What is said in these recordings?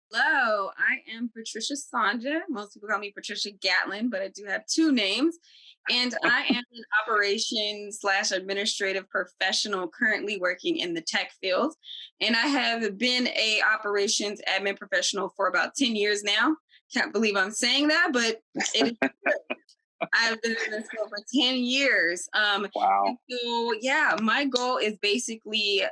Hello, I am Patricia Sanja. Most people call me Patricia Gatlin, but I do have two names. And I am an operations slash administrative professional currently working in the tech field. And I have been a operations admin professional for about 10 years now. Can't believe I'm saying that, but it is true. I've been in this field for 10 years. And Wow. so, yeah, my goal is basically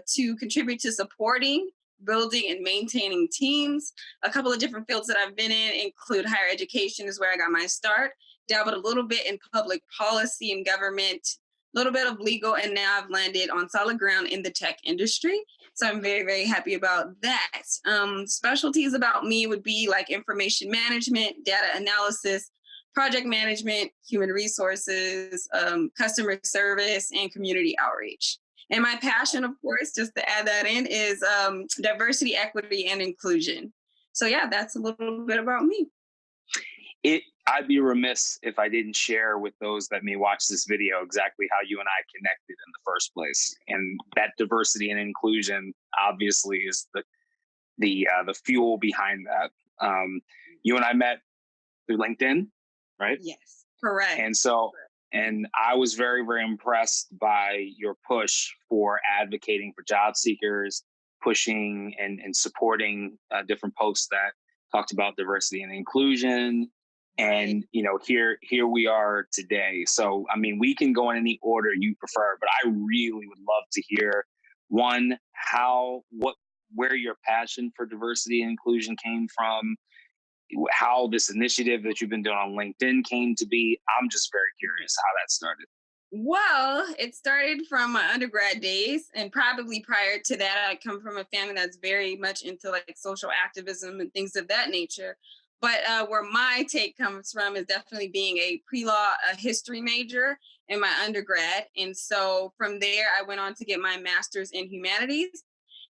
to contribute to supporting, building, and maintaining teams. A couple of different fields that I've been in include higher education, is where I got my start, dabbled a little bit in public policy and government, a little bit of legal, and now I've landed on solid ground in the tech industry. So I'm very, very happy about that. Specialties about me would be like information management, data analysis, project management, human resources, customer service, and community outreach. And my passion, of course, just to add that in, is diversity, equity, and inclusion. So, yeah, that's a little bit about me. I'd be remiss if I didn't share with those that may watch this video exactly how you and I connected in the first place. And that diversity and inclusion obviously is the fuel behind that. You and I met through LinkedIn, right? Yes, correct. And so, and I was very, very impressed by your push for advocating for job seekers, pushing and supporting different posts that talked about diversity and inclusion. Right. And here we are today. So I mean, we can go in any order you prefer, but I really would love to hear one, where your passion for diversity and inclusion came from, how this initiative that you've been doing on LinkedIn came to be. I'm just very curious how that started. Well, it started from my undergrad days, and probably prior to that, I come from a family that's very much into like social activism and things of that nature. But where my take comes from is definitely being a pre-law, a history major in my undergrad, and so from there, I went on to get my master's in humanities.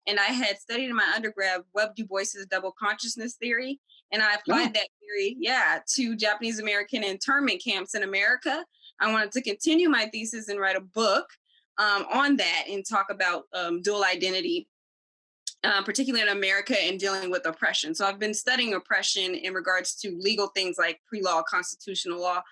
And I had studied in my undergrad Webb Du Bois's double consciousness theory, and I No. applied that theory, yeah, to Japanese American internment camps in America. I wanted to continue my thesis and write a book on that and talk about dual identity, particularly in America and dealing with oppression. So I've been studying oppression in regards to legal things like pre-law, constitutional law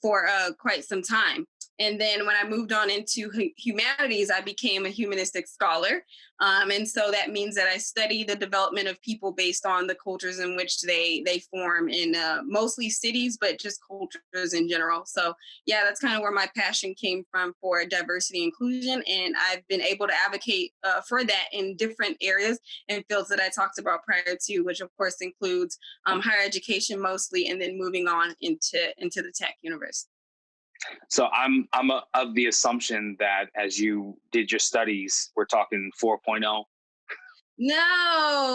for quite some time. And then when I moved on into humanities, I became a humanistic scholar. And so that means that I study the development of people based on the cultures in which they form in mostly cities, but just cultures in general. So yeah, that's kind of where my passion came from for diversity inclusion. And I've been able to advocate for that in different areas and fields that I talked about prior to, which of course includes higher education mostly, and then moving on into the tech universe. So of the assumption that as you did your studies, we're talking 4.0. No,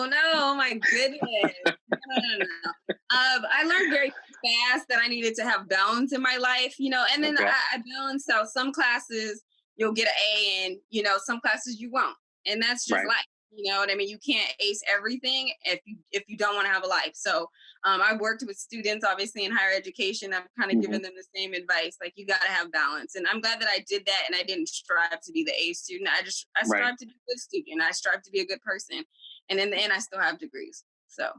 no, oh my goodness. No, no, no, no. I learned very fast that I needed to have balance in my life, and then Okay. I balanced out some classes you'll get an A in, some classes you won't. And that's just Right. life. You know what I mean? You can't ace everything if you don't want to have a life. So I've worked with students obviously in higher education. I've kind of Hmm. given them the same advice, like you gotta have balance. And I'm glad that I did that and I didn't strive to be the A student. I Right. strive to be a good student. I strive to be a good person. And in the end I still have degrees. So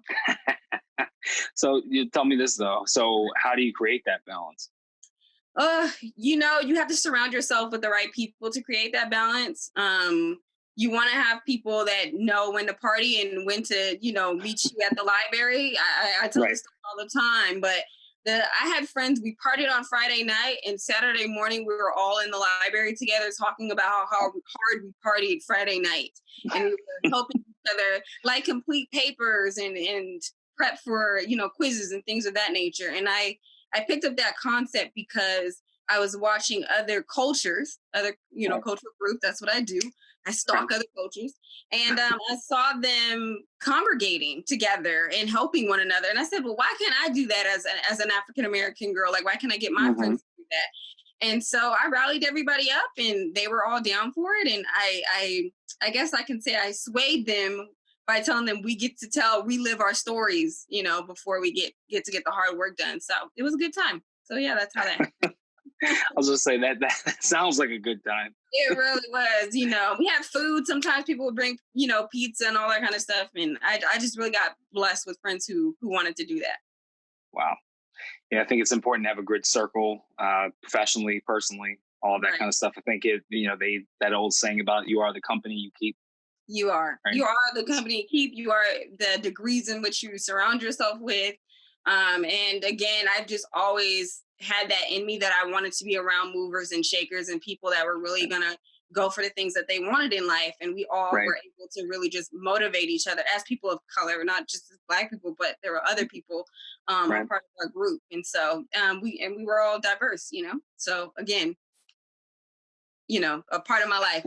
So you tell me this though. So how do you create that balance? you have to surround yourself with the right people to create that balance. You want to have people that know when to party and when to, meet you at the library. I tell Right. this story all the time, but I had friends, we partied on Friday night, and Saturday morning we were all in the library together talking about how hard we partied Friday night. And we were helping each other like complete papers and prep for, quizzes and things of that nature. And I picked up that concept because I was watching other cultures, other, Right. cultural groups. That's what I do. I Okay. stalk other cultures. And I saw them congregating together and helping one another. And I said, well, why can't I do that as an African American girl? Like, why can't I get my Hmm. friends to do that? And so I rallied everybody up and they were all down for it. And I guess I can say I swayed them by telling them we get to relive our stories, before we get to get the hard work done. So it was a good time. So yeah, that's how that happened. I'll just say that sounds like a good time. It really was. We had food. Sometimes people would bring, pizza and all that kind of stuff. And I just really got blessed with friends who wanted to do that. Wow. Yeah, I think it's important to have a good circle, professionally, personally, all that Right. kind of stuff. I think that old saying about you are the company you keep. You are. Right? You are the company you keep. You are the degrees in which you surround yourself with. And again, I've just always had that in me that I wanted to be around movers and shakers and people that were really going to go for the things that they wanted in life. And we all Right. were able to really just motivate each other as people of color, not just as Black people, but there were other people a Right. part of our group. And so we were all diverse, So again, a part of my life.